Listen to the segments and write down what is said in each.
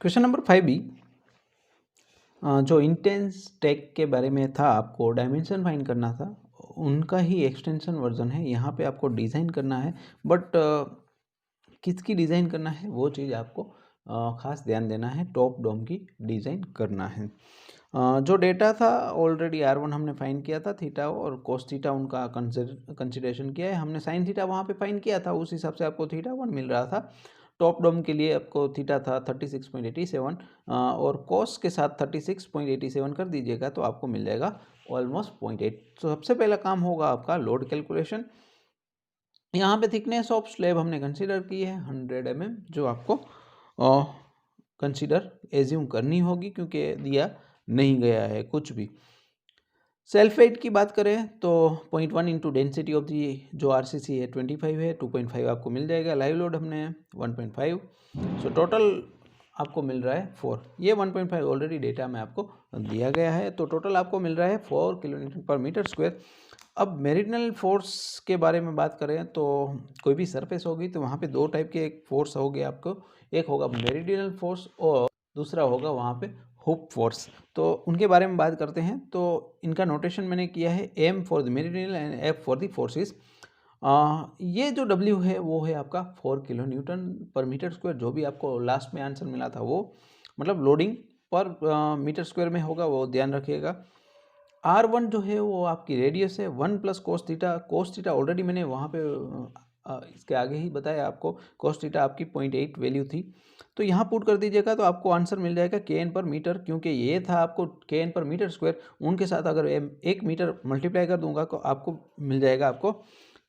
Question number 5B जो intense take के बारे में था, आपको डायमेंशन फाइंड करना था, उनका ही एक्सटेंशन वर्जन है। यहाँ पे आपको डिज़ाइन करना है, बट किसकी डिज़ाइन करना है वो चीज़ आपको ख़ास ध्यान देना है। टॉप डाउन की डिज़ाइन करना है। जो डेटा था ऑलरेडी R1 हमने फाइंड किया था, थीटा और कोस थीटा उनका कंसिडरेशन किया है हमने। साइन थीटा वहाँ पे फाइंड किया था, उस हिसाब से आपको थीटा 1 मिल रहा था। टॉप डाउन के लिए आपको थीटा था 36.87 और कोस के साथ 36.87 कर दीजिएगा तो आपको मिल जाएगा ऑलमोस्ट 0.8। तो सबसे पहला काम होगा आपका लोड कैलकुलेशन। यहाँ पे थिकनेस ऑफ स्लैब हमने कंसीडर की है 100 mm, जो आपको कंसीडर एज्यूम करनी होगी क्योंकि दिया नहीं गया है कुछ भी। सेल्फ वेट की बात करें तो 0.1 इंटू डेंसिटी ऑफ दी जो RCC है 25 है, 2.5 आपको मिल जाएगा। लाइव लोड हमने 1.5, सो टोटल आपको मिल रहा है 4। ये 1.5 ऑलरेडी डेटा में आपको दिया गया है, तो टोटल आपको मिल रहा है 4 किलोन्यूटन पर मीटर स्क्वायर। अब मेरिडियनल फोर्स के बारे में बात करें तो कोई भी सरफेस होगी तो वहाँ पे दो टाइप के एक फोर्स होंगे आपको, एक होगा मेरिडियनल फोर्स और दूसरा होगा वहाँ पे हुप फोर्स। तो उनके बारे में बात करते हैं। तो इनका नोटेशन मैंने किया है M for the meridional and F for the forces. ये जो W है वो है आपका 4 किलो न्यूटन पर मीटर स्क्वायर। जो भी आपको लास्ट में आंसर मिला था वो मतलब लोडिंग पर मीटर स्क्वायर में होगा, वो ध्यान रखिएगा। R1 जो है वो आपकी रेडियस है 1 plus cos theta. Cos theta already मैंने वहाँ पे इसके आगे ही बताया आपको। कोस थीटा आपकी 0.8 वैल्यू थी, तो यहाँ पुट कर दीजिएगा तो आपको आंसर मिल जाएगा kN पर मीटर। क्योंकि ये था आपको kN पर मीटर स्क्वायर, उनके साथ अगर 1 मीटर मल्टीप्लाई कर दूंगा तो आपको मिल जाएगा आपको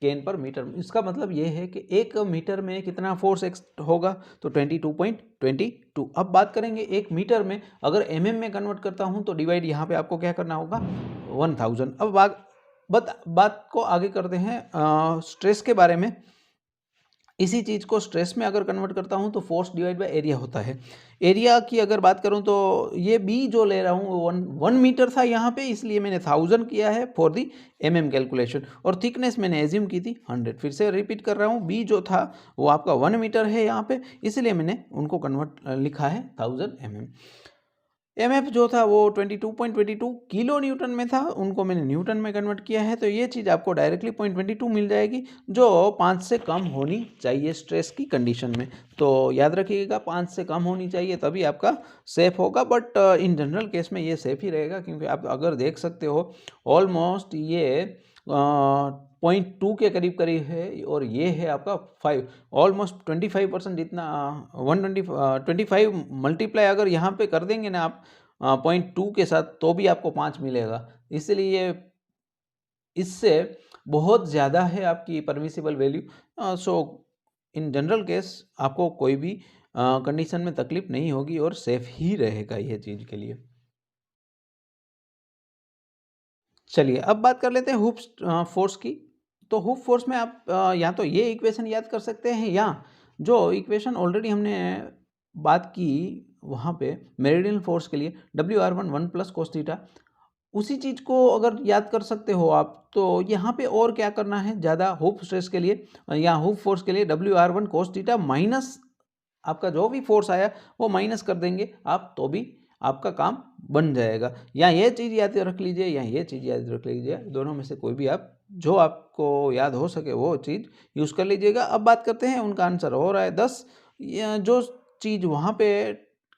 kN पर मीटर। इसका मतलब ये है कि 1 मीटर में कितना फोर्स एक्ट होगा, तो 22.22। अब बात करेंगे 1 मीटर में, अगर mm में कन्वर्ट करता हूँ तो डिवाइड यहाँ पे आपको क्या करना होगा 1000। अब बात को आगे करते हैं स्ट्रेस के बारे में। इसी चीज़ को स्ट्रेस में अगर कन्वर्ट करता हूँ तो फोर्स डिवाइड बाय एरिया होता है। एरिया की अगर बात करूँ तो ये बी जो ले रहा हूँ 1 मीटर था यहाँ पे, इसलिए मैंने 1000 किया है फॉर दी mm कैलकुलेशन। और थिकनेस मैंने एज्यूम की थी 100। फिर से रिपीट कर रहा हूँ, बी जो था वो आपका 1 मीटर है यहाँ पे, इसलिए मैंने उनको कन्वर्ट लिखा है 1000 mm। एफ जो था वो 22.22 किलो न्यूटन में था, उनको मैंने न्यूटन में कन्वर्ट किया है। तो ये चीज़ आपको डायरेक्टली 0.22 मिल जाएगी, जो 5 से कम होनी चाहिए स्ट्रेस की कंडीशन में। तो याद रखिएगा 5 से कम होनी चाहिए तभी आपका सेफ होगा। बट इन जनरल केस में ये सेफ ही रहेगा, क्योंकि आप अगर देख सकते हो ऑलमोस्ट ये 0.2 के करीब करीब है और ये है आपका 5, ऑलमोस्ट 25% जितना 125 मल्टीप्लाई अगर यहाँ पे कर देंगे ना आप 0.2 के साथ तो भी आपको 5 मिलेगा। इसलिए इससे बहुत ज़्यादा है आपकी permissible value. So in general case आपको कोई भी कंडीशन में तकलीफ नहीं होगी और सेफ ही रहेगा ये चीज़ के लिए। चलिए अब बात कर लेते हैं हुप फोर्स की। तो हुप फोर्स में आप या तो ये इक्वेशन याद कर सकते हैं, या जो इक्वेशन ऑलरेडी हमने बात की वहाँ पे मेरिडियन फोर्स के लिए WR1 1 प्लस कोस थीटा, उसी चीज़ को अगर याद कर सकते हो आप तो यहाँ पे और क्या करना है ज़्यादा हुप स्ट्रेस के लिए या हुप फोर्स के लिए WR1 कोस थीटा माइनस आपका जो भी फोर्स आया वो माइनस कर देंगे आप, तो भी आपका काम बन जाएगा। या ये चीज़ याद रख लीजिए या ये चीज़ याद रख लीजिए, दोनों में से कोई भी आप जो आपको याद हो सके वो चीज़ यूज़ कर लीजिएगा। अब बात करते हैं उनका आंसर हो रहा है 10। जो चीज़ वहाँ पे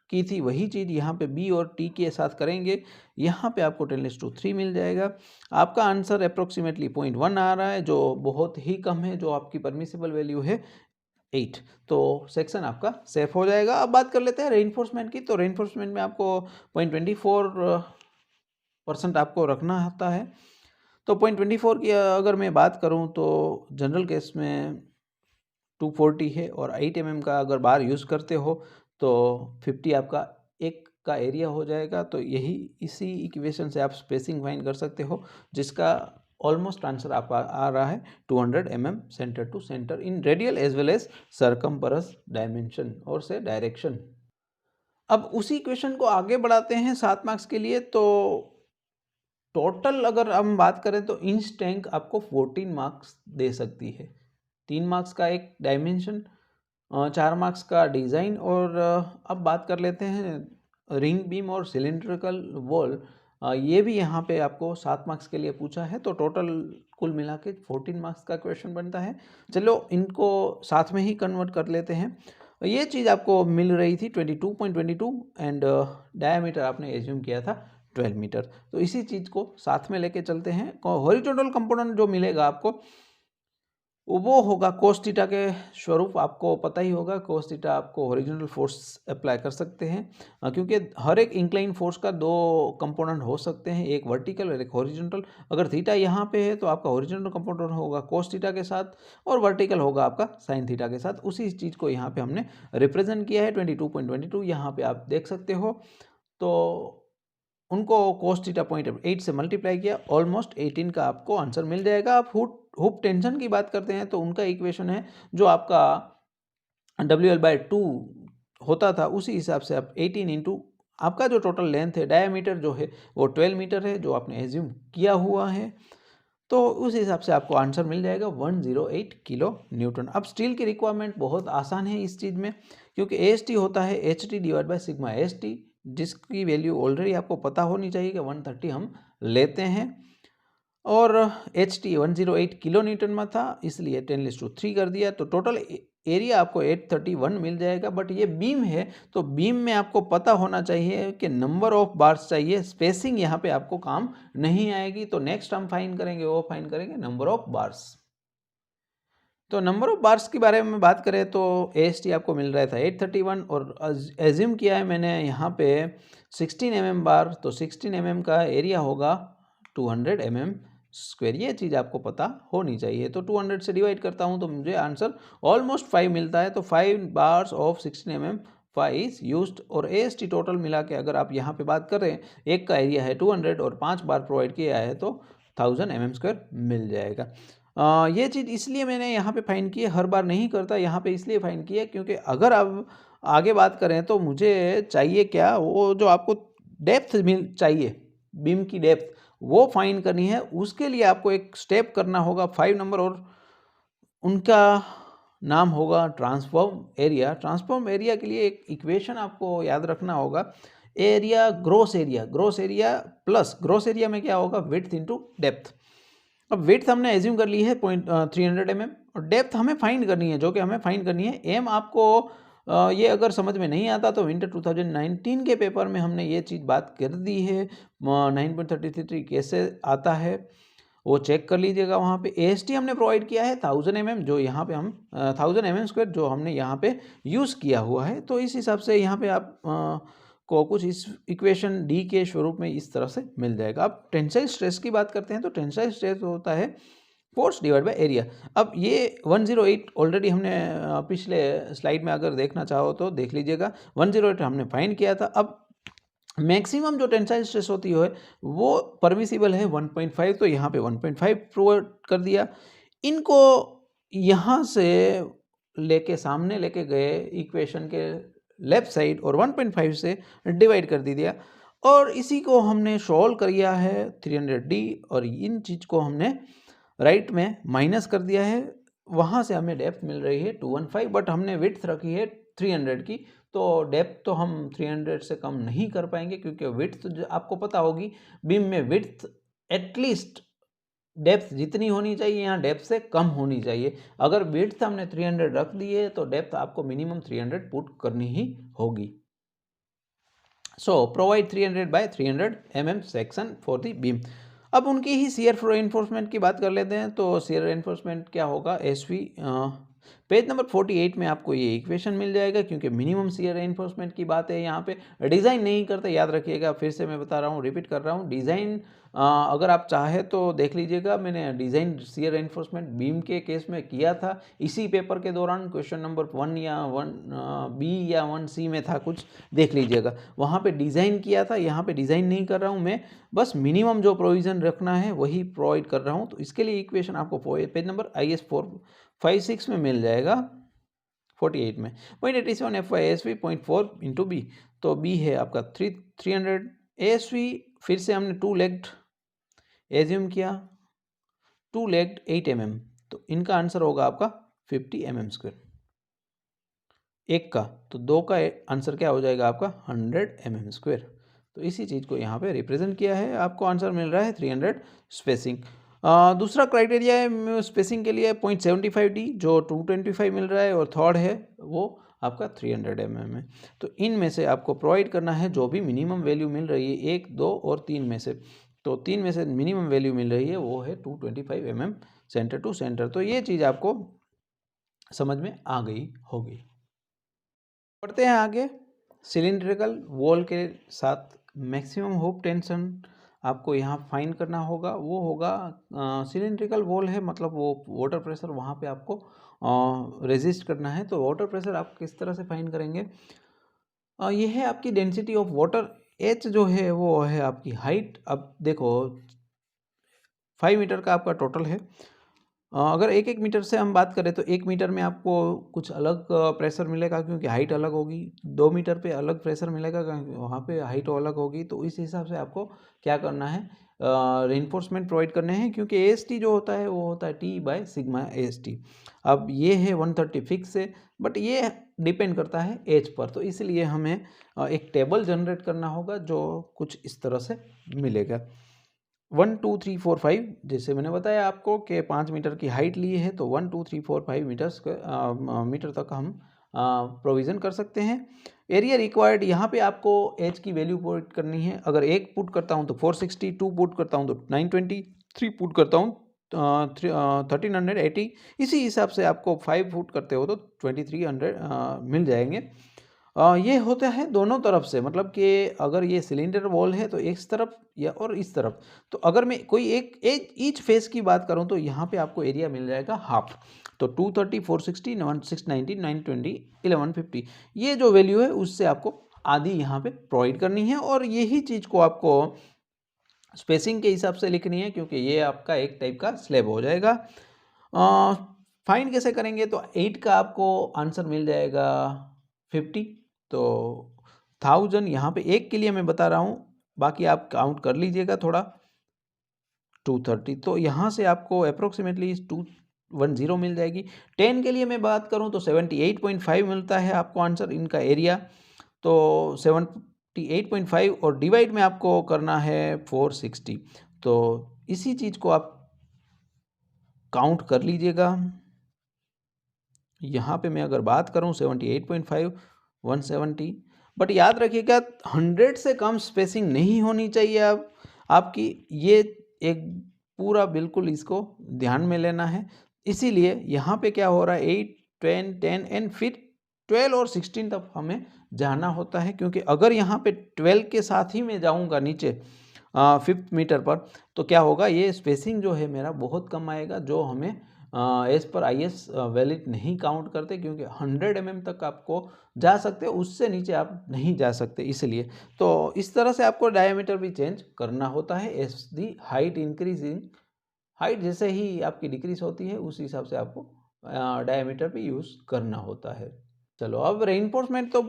की थी वही चीज़ यहाँ पे बी और टी के साथ करेंगे। यहाँ पे आपको 10⁻³ मिल जाएगा। आपका आंसर अप्रोक्सीमेटली 0.1 आ रहा है, जो बहुत ही कम है, जो आपकी परमिसिबल वैल्यू है 8। तो सेक्शन आपका सेफ हो जाएगा। अब बात कर लेते हैं रेइंफोर्समेंट की। तो रेइंफोर्समेंट में आपको 0.24% आपको रखना होता है। तो 0.24 की अगर मैं बात करूं तो जनरल केस में 240 है, और 8 mm का अगर बार यूज़ करते हो तो 50 आपका एक का एरिया हो जाएगा। तो यही इसी इक्वेशन से आप स्पेसिंग फाइंड कर सकते हो, जिसका ऑलमोस्ट आंसर आपका आ रहा है 200 mm centre to centre in radial as well as circumference dimension और से डायरेक्शन। अब उसी क्वेश्चन को आगे बढ़ाते हैं 7 मार्क्स के लिए। तो टोटल अगर हम बात करें तो इंच टैंक आपको 14 मार्क्स दे सकती है। 3 मार्क्स का एक डायमेंशन 4 मार्क्स का डिज़ाइन। और अब बात कर लेते हैं रिंग बीम और सिलिंड्रिकल वॉल। ये भी यहाँ पे आपको 7 मार्क्स के लिए पूछा है, तो टोटल कुल मिला के 14 मार्क्स का क्वेश्चन बनता है। चलो इनको साथ में ही कन्वर्ट कर लेते हैं। ये चीज़ आपको मिल रही थी 22.22 एंड डायमीटर आपने एज्यूम किया था 12 मीटर। तो इसी चीज़ को साथ में लेके चलते हैं। हॉरिजॉन्टल कंपोनेंट जो मिलेगा आपको वो होगा कोस थीटा के स्वरूप। आपको पता ही होगा कोस थीटा आपको हॉरिजॉन्टल फोर्स अप्लाई कर सकते हैं, क्योंकि हर एक इंक्लाइन फोर्स का 2 कंपोनेंट हो सकते हैं, एक वर्टिकल और एक हॉरिजॉन्टल। अगर थीटा यहाँ पे है तो आपका हॉरिजॉन्टल कंपोनेंट होगा कोस थीटा के साथ और वर्टिकल होगा आपका साइन थीटा के साथ। उसी चीज़ को यहाँ पे हमने रिप्रेजेंट किया है 22.22, यहाँ पे आप देख सकते हो। तो उनको cos थीटा 0.8 से मल्टीप्लाई किया, ऑलमोस्ट 18 का आपको आंसर मिल जाएगा। आप हुप टेंशन की बात करते हैं तो उनका इक्वेशन है जो आपका WL/2 होता था, उसी हिसाब से आप 18 इंटू आपका जो टोटल लेंथ है डायमीटर जो है वो 12 मीटर है जो आपने एज्यूम किया हुआ है। तो उस हिसाब से आपको आंसर मिल जाएगा 108 किलो न्यूटन। अब स्टील की रिक्वायरमेंट बहुत आसान है इस चीज़ में, क्योंकि AST होता है HT divide by sigma ST, जिसकी वैल्यू ऑलरेडी आपको पता होनी चाहिए कि 130 हम लेते हैं। और HT 108 किलो न्यूटन में था, इसलिए 10⁻³ कर दिया, तो टोटल एरिया आपको 831 मिल जाएगा। बट ये बीम है तो बीम में आपको पता होना चाहिए कि नंबर ऑफ बार्स चाहिए, स्पेसिंग यहाँ पे आपको काम नहीं आएगी। तो नेक्स्ट हम फाइंड करेंगे, वो फाइंड करेंगे नंबर ऑफ बार्स। तो नंबर ऑफ बार्स के बारे में बात करें तो AST आपको मिल रहा था 831 और एज्यूम किया है मैंने यहाँ पे 16 mm बार, तो 16 mm का एरिया होगा 200 mm स्क्वायर। ये चीज़ आपको पता होनी चाहिए। तो 200 से डिवाइड करता हूँ तो मुझे आंसर ऑलमोस्ट 5 मिलता है। तो 5 bars of 16 mm 5 is used. और AST टोटल मिला के अगर आप यहाँ पे बात करें, एक का एरिया है 200 और 5 बार प्रोवाइड किया है तो 1000 mm स्क्वायर मिल जाएगा। ये चीज़ इसलिए मैंने यहाँ पे फाइंड की है, हर बार नहीं करता, यहाँ पे इसलिए फाइंड की है क्योंकि अगर आप आगे बात करें तो मुझे चाहिए क्या, वो जो आपको डेप्थ मिल चाहिए, बीम की डेप्थ वो फाइंड करनी है। उसके लिए आपको एक स्टेप करना होगा 5 नंबर, और उनका नाम होगा ट्रांसफॉर्म एरिया। ट्रांसफॉर्म एरिया के लिए एक इक्वेशन आपको याद रखना होगा, area gross area plus gross area में क्या होगा, विड्थ इंटू डेप्थ। अब विड्थ हमने एज्यूम कर ली है 300 mm और डेप्थ हमें फाइंड करनी है, जो कि हमें फाइंड करनी है एम। आपको ये अगर समझ में नहीं आता तो विंटर 2019 के पेपर में हमने ये चीज़ बात कर दी है। 9.33 कैसे आता है वो चेक कर लीजिएगा। वहाँ पे AST हमने प्रोवाइड किया है 1000 mm, जो यहाँ पे हम 1000 mm स्क्वायर जो हमने यहाँ पे यूज़ किया हुआ है। तो इस हिसाब से यहाँ पे आप को कुछ इस इक्वेशन D के स्वरूप में इस तरह से मिल जाएगा। अब टेंसाइल स्ट्रेस की बात करते हैं तो टेंसाइल स्ट्रेस होता है फोर्स डिवाइड बाय एरिया। अब ये 108 ऑलरेडी हमने पिछले स्लाइड में अगर देखना चाहो तो देख लीजिएगा, 108 हमने फाइंड किया था। अब मैक्सिमम जो टेंसाइल स्ट्रेस होती है वो परमिसिबल है 1.5, तो यहाँ पे 1.5 प्रोवाइड कर दिया। इनको यहाँ से लेके सामने लेके गए इक्वेशन के लेफ्ट साइड और 1.5 से डिवाइड कर दिया, और इसी को हमने सॉल्व किया है 300D, और इन चीज़ को हमने राइट में माइनस कर दिया है। वहाँ से हमें डेप्थ मिल रही है 215, बट हमने विड्थ रखी है 300 की, तो डेप्थ तो हम 300 से कम नहीं कर पाएंगे, क्योंकि विड्थ तो आपको पता होगी बीम में विड्थ एटलीस्ट डेप्थ जितनी होनी चाहिए यहाँ डेप्थ से कम होनी चाहिए। अगर विड्थ हमने 300 रख दी है तो डेप्थ आपको मिनिमम 300 पुट करनी ही होगी। So provide 300 by 300 mm section for the beam. अब उनकी ही शियर रेनफोर्समेंट की बात कर लेते हैं। तो शियर रेनफोर्समेंट क्या होगा, SV पेज नंबर 48 में आपको ये इक्वेशन मिल जाएगा, क्योंकि मिनिमम शियर रेनफोर्समेंट की बात है। यहाँ पे डिज़ाइन नहीं करते, याद रखिएगा, फिर से मैं बता रहा हूँ, रिपीट कर रहा हूँ। डिज़ाइन अगर आप चाहे तो देख लीजिएगा, मैंने डिज़ाइन शियर रेनफोर्समेंट बीम के केस में किया था इसी पेपर के दौरान, क्वेश्चन नंबर 1 या 1B या 1C में था कुछ, देख लीजिएगा, वहाँ पे डिज़ाइन किया था। यहाँ पे डिज़ाइन नहीं कर रहा हूँ मैं, बस मिनिमम जो प्रोविज़न रखना है वही प्रोवाइड कर रहा हूँ। तो इसके लिए इक्वेशन आपको पेज नंबर IS 456 में मिल जाएगा, 48 में 0.87 FY/ASV 0.4 इंटू B। तो B है आपका 300 ASV। फिर से हमने 2 लेग्ड एज्यूम किया, 2 लेग्ड 8 mm, तो इनका आंसर होगा आपका 50 mm स्क्वायर। 1 का, तो 2 का आंसर क्या हो जाएगा आपका 100 mm²। तो इसी चीज़ को यहाँ पे रिप्रेजेंट किया है, आपको आंसर मिल रहा है 300 स्पेसिंग। दूसरा क्राइटेरिया है स्पेसिंग के लिए 0.75D जो 225 मिल रहा है, और थर्ड है वो आपका 300 mm है। तो इनमें से आपको प्रोवाइड करना है जो भी मिनिमम वैल्यू मिल रही है 1, 2 और 3 में से। तो 3 में से मिनिमम वैल्यू मिल रही है वो है 225 mm सेंटर टू सेंटर। तो ये चीज़ आपको समझ में आ गई होगी। बढ़ते हैं आगे। सिलिंड्रिकल वॉल के साथ मैक्सिमम हुक टेंशन आपको यहाँ फाइंड करना होगा। वो होगा सिलिंड्रिकल वॉल है, मतलब वो वाटर प्रेशर वहाँ पे आपको रेजिस्ट करना है। तो वाटर प्रेशर आप किस तरह से फाइंड करेंगे? ये है आपकी डेंसिटी ऑफ वाटर। एच जो है वो है आपकी हाइट। अब देखो 5 मीटर का आपका टोटल है। अगर 1-1 मीटर से हम बात करें तो 1 मीटर में आपको कुछ अलग प्रेशर मिलेगा क्योंकि हाइट अलग होगी। 2 मीटर पे अलग प्रेशर मिलेगा क्योंकि वहाँ पे हाइट अलग होगी। तो इस हिसाब से आपको क्या करना है, रेनफोर्समेंट प्रोवाइड करने हैं, क्योंकि AST जो होता है वो होता है T/सिग्मा AST। अब ये है 130 फिक्स है, बट ये डिपेंड करता है एज पर। तो इसलिए हमें एक टेबल जनरेट करना होगा जो कुछ इस तरह से मिलेगा। 1 2 3 4 5, जैसे मैंने बताया आपको कि 5 मीटर की हाइट ली है, तो 1 2 3 4 5 मीटर तक हम प्रोविज़न कर सकते हैं। एरिया रिक्वायर्ड, यहाँ पे आपको एच की वैल्यू पुट करनी है। अगर 1 पुट करता हूँ तो 460, 2 पुट करता हूँ तो 920, 3 पुट करता हूँ 1380। इसी हिसाब से आपको 5 पुट करते हो तो 2300 मिल जाएंगे। ये होता है दोनों तरफ से, मतलब कि अगर ये सिलेंडर वॉल है तो इस तरफ या और इस तरफ। तो अगर मैं कोई एक ईच फेस की बात करूं तो यहाँ पे आपको एरिया मिल जाएगा हाफ। तो 230, 460, 690, 920, 1150, ये जो वैल्यू है उससे आपको आधी यहाँ पे प्रोवाइड करनी है। और यही चीज़ को आपको स्पेसिंग के हिसाब से लिखनी है, क्योंकि ये आपका एक टाइप का स्लैब हो जाएगा। फाइंड कैसे करेंगे? तो 8 का आपको आंसर मिल जाएगा 50। तो 1000 यहाँ पे एक के लिए मैं बता रहा हूँ, बाकी आप काउंट कर लीजिएगा थोड़ा। 230, तो यहाँ से आपको अप्रोक्सीमेटली 210 मिल जाएगी। 10 के लिए मैं बात करूँ तो 78.5 मिलता है आपको आंसर इनका एरिया। तो 78.5 और डिवाइड में आपको करना है 460। तो इसी चीज़ को आप काउंट कर लीजिएगा। यहाँ पे मैं अगर बात करूँ 78.5, 170, बट याद रखिएगा 100 से कम स्पेसिंग नहीं होनी चाहिए अब आपकी। ये एक पूरा बिल्कुल इसको ध्यान में लेना है। इसीलिए यहाँ पे क्या हो रहा है 8, 10, 10 एंड फिर 12 और 16 तक हमें जाना होता है, क्योंकि अगर यहाँ पे 12 के साथ ही मैं जाऊँगा नीचे 5th मीटर पर, तो क्या होगा, ये स्पेसिंग जो है मेरा बहुत कम आएगा, जो हमें एज पर IS वैलिड नहीं काउंट करते, क्योंकि 100 mm तक आपको जा सकते हो, उससे नीचे आप नहीं जा सकते। इसलिए तो इस तरह से आपको डायमीटर भी चेंज करना होता है as the height increasing. Height जैसे ही आपकी डिक्रीज होती है उस हिसाब से आपको डायमीटर भी यूज़ करना होता है। चलो, अब रेइनफोर्समेंट तो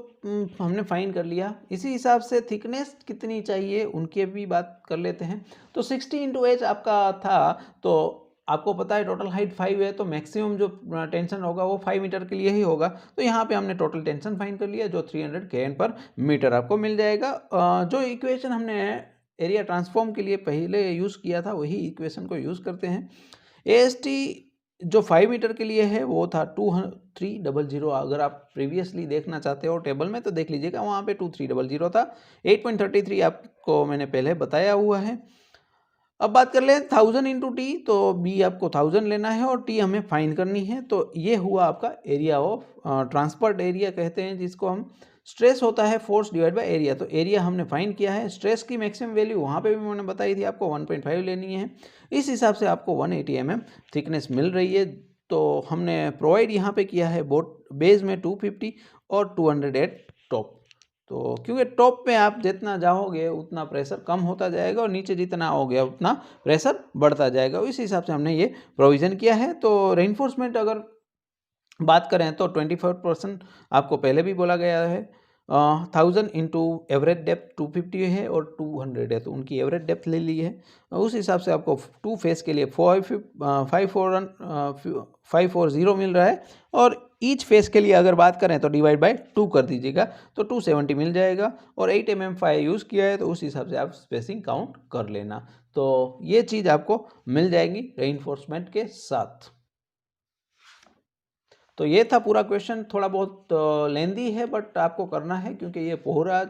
हमने फाइन कर लिया। इसी हिसाब से थिकनेस कितनी चाहिए उनके भी बात कर लेते हैं। तो 60 × H आपका था, तो आपको पता है टोटल हाइट 5 है, तो मैक्सिमम जो टेंशन होगा वो 5 मीटर के लिए ही होगा। तो यहाँ पे हमने टोटल टेंशन फाइन कर लिया, जो 300 kN/मीटर आपको मिल जाएगा। जो इक्वेशन हमने एरिया ट्रांसफॉर्म के लिए पहले यूज़ किया था वही इक्वेशन को यूज़ करते हैं। AST जो 5 मीटर के लिए है वो था 2300। अगर आप प्रीवियसली देखना चाहते हो टेबल में तो देख लीजिएगा, वहाँ पे 2300 था। 8.33 आपको मैंने पहले बताया हुआ है। अब बात कर ले 1000 × T, तो B आपको 1000 लेना है और T हमें फाइंड करनी है। तो ये हुआ आपका एरिया ऑफ ट्रांसफर्ड एरिया कहते हैं जिसको हम। स्ट्रेस होता है फोर्स डिवाइड बाय एरिया। तो एरिया हमने फाइंड किया है। स्ट्रेस की मैक्सिमम वैल्यू वहाँ पे भी मैंने बताई थी आपको 1.5 लेनी है। इस हिसाब से आपको 180 mm थिकनेस मिल रही है। तो हमने प्रोवाइड यहाँ पे किया है बोट बेस में 250 और 200 एट टॉप। तो क्योंकि टॉप पे आप जितना जाओगे उतना प्रेशर कम होता जाएगा और नीचे जितना आओगे उतना प्रेशर बढ़ता जाएगा। इस हिसाब से हमने ये प्रोविज़न किया है। तो रेइनफोर्समेंट अगर बात करें तो 25% आपको पहले भी बोला गया है। 1000 × एवरेज डेप्थ 250 है और 200 है, तो उनकी एवरेज डेप्थ ले ली है। उस हिसाब से आपको 2 फेस के लिए 540 मिल रहा है। और ईच फेस के लिए अगर बात करें तो डिवाइड बाय 2 कर दीजिएगा, तो 270 मिल जाएगा। और 8 mm फाइव यूज़ किया है तो उस हिसाब से आप स्पेसिंग काउंट कर लेना। तो ये चीज़ आपको मिल जाएगी रेइंफोर्समेंट के साथ। तो ये था पूरा क्वेश्चन, थोड़ा बहुत लेंदी है बट आपको करना है क्योंकि ये पूरा